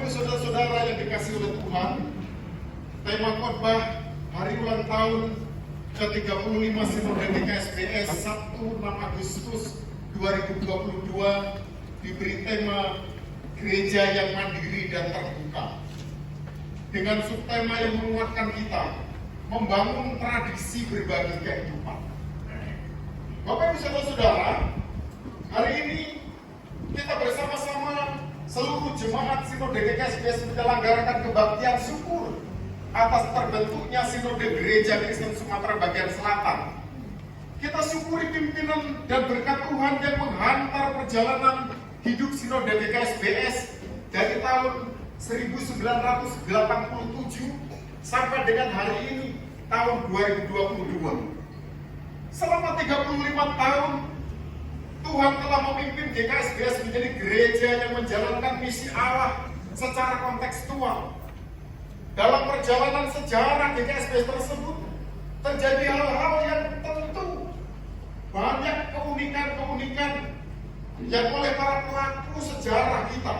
Ibu saudara-saudara yang dikasihi oleh Tuhan, tema khotbah hari ulang tahun ke-35 Sinode GKSBS Sabtu 6 Agustus 2022 diberi tema Gereja yang Mandiri dan Terbuka. Dengan subtema yang menguatkan kita membangun tradisi berbagi kehidupan. Bapak Ibu saudara-saudara, hari ini kita bersama-sama seluruh jemaat Sinode GKSBS menyelenggarakan kebaktian syukur atas terbentuknya Sinode Gereja Kristen Sumatera Bagian Selatan. Kita syukuri pimpinan dan berkat Tuhan yang menghantar perjalanan hidup Sinode GKSBS dari tahun 1987 sampai dengan hari ini tahun 2022. Selama 35 tahun Tuhan telah memimpin GKSBS menjadi gereja yang menjalankan misi Allah secara kontekstual. Dalam perjalanan sejarah GKSBS tersebut terjadi hal-hal yang tentu banyak keunikan-keunikan yang oleh para pelaku sejarah kita,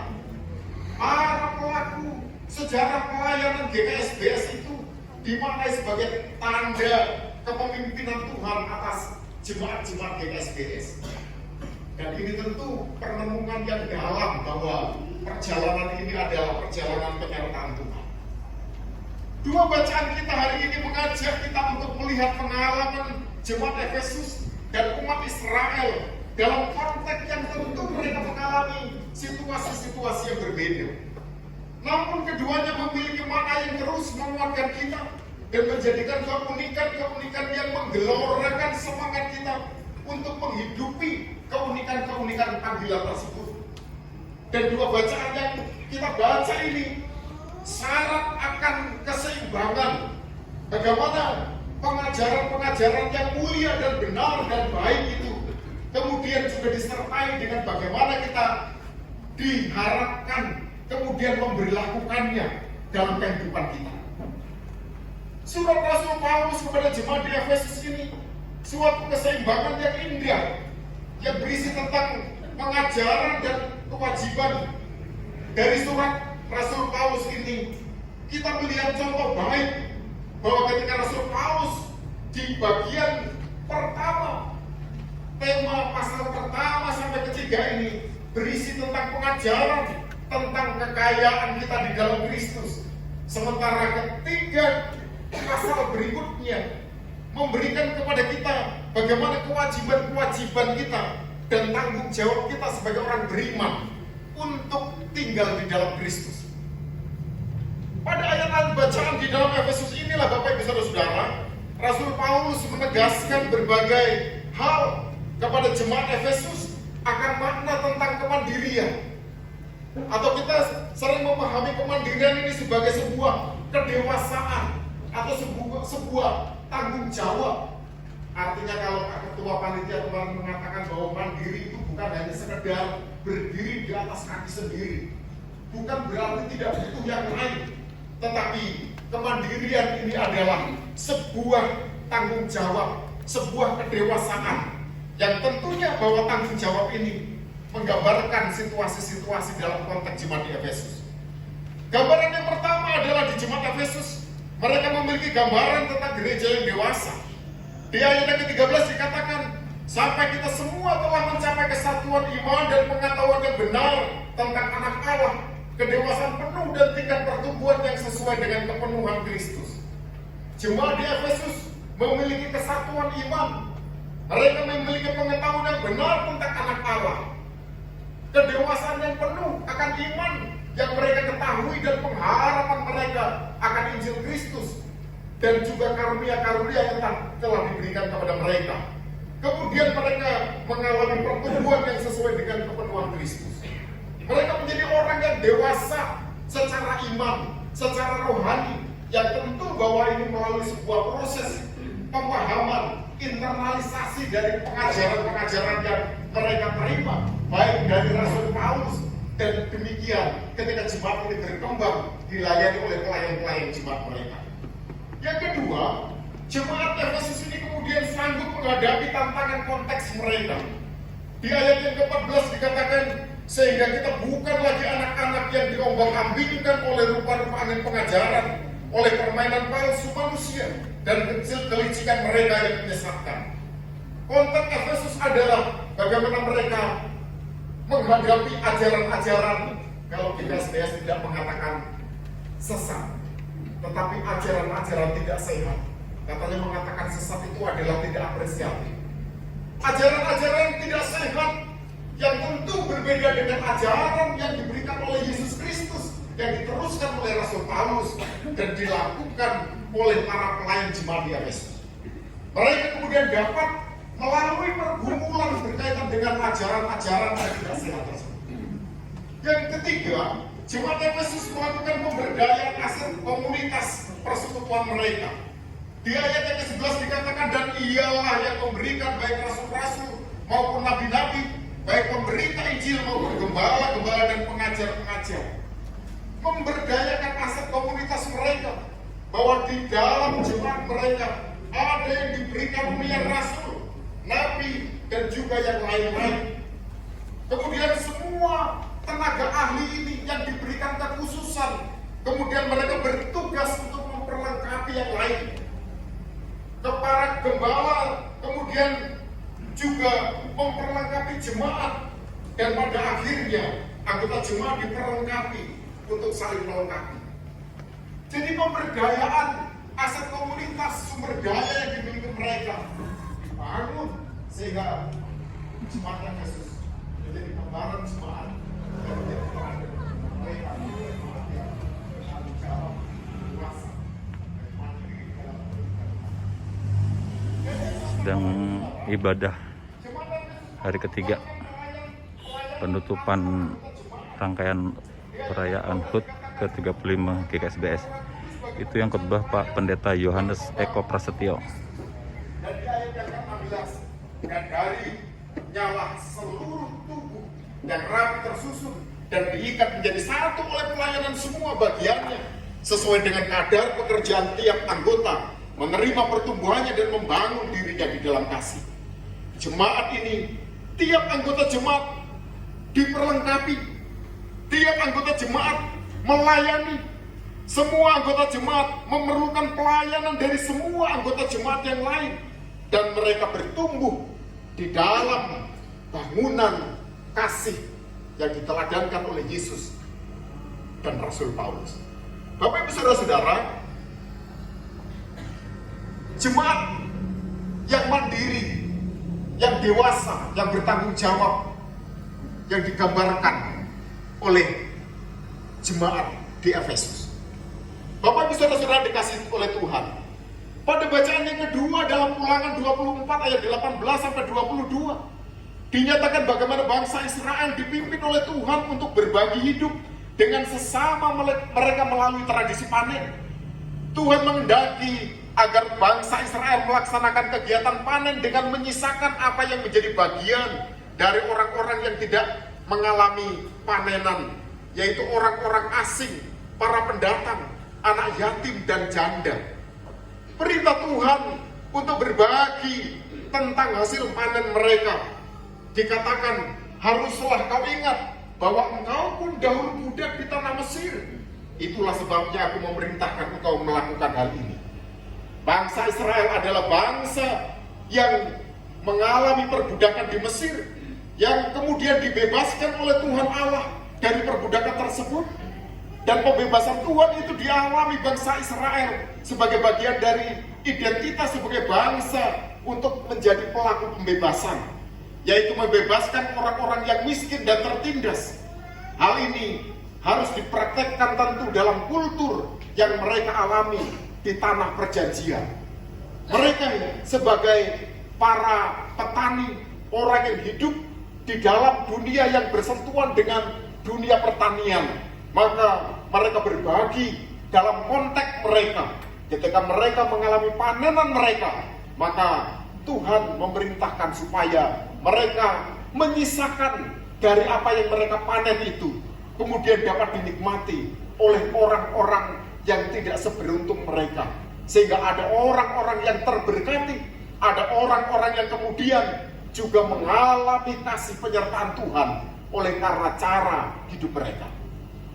para pelaku sejarah pelayanan GKSBS itu dimaknai sebagai tanda kepemimpinan Tuhan atas jemaat-jemaat GKSBS. Dan ini tentu perenungan yang dalam bahwa perjalanan ini adalah perjalanan penyertaan Tuhan. Dua bacaan kita hari ini mengajak kita untuk melihat pengalaman jemaat Efesus dan umat Israel dalam konteks yang tentu mereka mengalami situasi-situasi yang berbeda. Namun keduanya memiliki makna yang terus menguatkan kita dan menjadikan keunikan-keunikan yang menggelorakan semangat kita untuk menghidupi keunikan-keunikan panggilan tersebut. Dan dua bacaan yang kita baca ini syarat akan keseimbangan. Bagaimana pengajaran-pengajaran yang mulia dan benar dan baik itu kemudian juga disertai dengan bagaimana kita diharapkan kemudian memberlakukannya dalam kehidupan kita. Surat Rasul Paulus kepada jemaat di Efesus ini suatu keseimbangan yang indah yang berisi tentang pengajaran dan kewajiban. Dari surat Rasul Paulus ini kita melihat contoh baik bahwa ketika Rasul Paulus di bagian pertama, tema pasal pertama sampai ketiga ini berisi tentang pengajaran tentang kekayaan kita di dalam Kristus. Sementara ketiga pasal berikutnya memberikan kepada kita bagaimana kewajiban-kewajiban kita dan tanggung jawab kita sebagai orang beriman untuk tinggal di dalam Kristus. Pada ayat-ayat bacaan di dalam Efesus inilah Bapak Ibu Saudara, Rasul Paulus menegaskan berbagai hal kepada jemaat Efesus akan makna tentang kemandirian. Atau kita sering memahami kemandirian ini sebagai sebuah kedewasaan atau sebuah tanggung jawab. Artinya kalau ketua panitia kemarin mengatakan bahwa mandiri itu bukan hanya sekedar berdiri di atas kaki sendiri, bukan berarti tidak butuh yang lain, tetapi kemandirian ini adalah sebuah tanggung jawab, sebuah kedewasaan yang tentunya bahwa tanggung jawab ini menggambarkan situasi-situasi dalam konteks jemaat di Efesus. Gambaran yang pertama adalah di jemaat Efesus, mereka memiliki gambaran tentang gereja yang dewasa. Di ayat yang ke-13 dikatakan, sampai kita semua telah mencapai kesatuan iman dan pengetahuan yang benar tentang anak Allah, kedewasaan penuh dan tingkat pertumbuhan yang sesuai dengan kepenuhan Kristus. Jemaat di Efesus memiliki kesatuan iman. Mereka memiliki pengetahuan yang benar tentang anak Allah, kedewasaan yang penuh akan iman yang mereka ketahui dan pengharapan mereka akan Injil Kristus dan juga karunia-karunia yang telah diberikan kepada mereka. Kemudian mereka mengalami pertumbuhan yang sesuai dengan kepenuhan Kristus. Mereka menjadi orang yang dewasa secara iman, secara rohani, yang tentu bahwa ini melalui sebuah proses pemahaman, internalisasi dari pengajaran-pengajaran yang mereka terima, baik dari Rasul Paulus, dan demikian ketika jemaat ini berkembang dilayani oleh pelayan-pelayan jemaat mereka. Yang kedua, jemaat Efesus ini kemudian sanggup menghadapi tantangan konteks mereka. Di ayat yang ke-14 dikatakan, sehingga kita bukan lagi anak-anak yang diombang mengambingkan oleh rupa-rupa angin pengajaran, oleh permainan palsu manusia, dan kelicikan mereka yang menyesatkan. Konteks Efesus adalah bagaimana mereka menghadapi ajaran-ajaran, kalau GKSBS tidak mengatakan sesat, tetapi ajaran-ajaran tidak sehat. Katanya mengatakan sesat itu adalah tidak apresiatif. Ajaran-ajaran tidak sehat yang tentu berbeda dengan ajaran yang diberikan oleh Yesus Kristus, yang diteruskan oleh Rasul Paulus dan dilakukan oleh para pelayan jemaat di Efesus. Mereka kemudian dapat melalui pergumulan berkaitan dengan ajaran-ajaran yang tidak sehat tersebut. Yang ketiga, jemaat Efesus melakukan pemberdayaan aset komunitas persekutuan mereka. Di ayat yang ke-11 dikatakan, dan ialah yang memberikan baik rasul-rasul maupun nabi-nabi, baik pemberita Injil maupun gembala-gembala dan pengajar-pengajar. Memberdayakan aset komunitas mereka, bahwa di dalam jemaat mereka ada yang diberi karunia rasul, nabi, dan juga yang lain-lain. Kemudian semua tenaga ahli ini yang diberikan kekhususan, kemudian mereka bertugas untuk memperlengkapi yang lain. Para gembala kemudian juga memperlengkapi jemaat, dan pada akhirnya anggota jemaat diperlengkapi untuk saling melengkapi. Jadi pemberdayaan aset komunitas, sumber daya yang dimiliki mereka dibangun sehingga jemaat Efesus menjadi gambaran jemaat dan menjadi teladan mereka bertanggung jawab, dewasa, dan mandiri dalam sedang ibadah hari ketiga penutupan rangkaian perayaan HUT ke-35 GKSBS. Itu yang khotbah Pak Pendeta Yohanes Eko Prasetyo. Dan di ayat yang ke-16, dan dari nyala seluruh tubuh yang rapi tersusun dan diikat menjadi satu oleh pelayanan semua bagiannya sesuai dengan kadar pekerjaan tiap anggota, menerima pertumbuhannya dan membangun dirinya di dalam kasih. Jemaat ini, tiap anggota jemaat diperlengkapi, tiap anggota jemaat melayani. Semua anggota jemaat memerlukan pelayanan dari semua anggota jemaat yang lain, dan mereka bertumbuh di dalam bangunan kasih yang diteladankan oleh Yesus dan Rasul Paulus. Bapak Ibu Saudara-saudara, jemaat yang mandiri, yang dewasa, yang bertanggung jawab, yang digambarkan oleh jemaat di Efesus. Bapak Ibu Saudara-saudara dikasih oleh Tuhan. Pada bacaan yang kedua dalam Ulangan 24 ayat 18 sampai 22, dinyatakan bagaimana bangsa Israel dipimpin oleh Tuhan untuk berbagi hidup dengan sesama mereka melalui tradisi panen. Tuhan menghendaki agar bangsa Israel melaksanakan kegiatan panen dengan menyisakan apa yang menjadi bagian dari orang-orang yang tidak mengalami panenan, yaitu orang-orang asing, para pendatang, anak yatim dan janda. Perintah Tuhan untuk berbagi tentang hasil panen mereka dikatakan, haruslah kau ingat bahwa engkau pun dahulu budak di tanah Mesir. Itulah sebabnya aku memerintahkan engkau melakukan hal ini. Bangsa Israel adalah bangsa yang mengalami perbudakan di Mesir, yang kemudian dibebaskan oleh Tuhan Allah dari perbudakan tersebut. Dan pembebasan Tuhan itu dialami bangsa Israel sebagai bagian dari identitas sebagai bangsa untuk menjadi pelaku pembebasan, yaitu membebaskan orang-orang yang miskin dan tertindas. Hal ini harus dipraktekkan tentu dalam kultur yang mereka alami di tanah perjanjian. Mereka sebagai para petani, orang yang hidup di dalam dunia yang bersentuhan dengan dunia pertanian, maka mereka berbagi dalam konteks mereka. Ketika mereka mengalami panenan mereka, maka Tuhan memerintahkan supaya mereka menyisakan dari apa yang mereka panen itu, kemudian dapat dinikmati oleh orang-orang yang tidak seberuntung mereka. Sehingga ada orang-orang yang terberkati, ada orang-orang yang kemudian juga mengalami kasih penyertaan Tuhan oleh karena cara hidup mereka.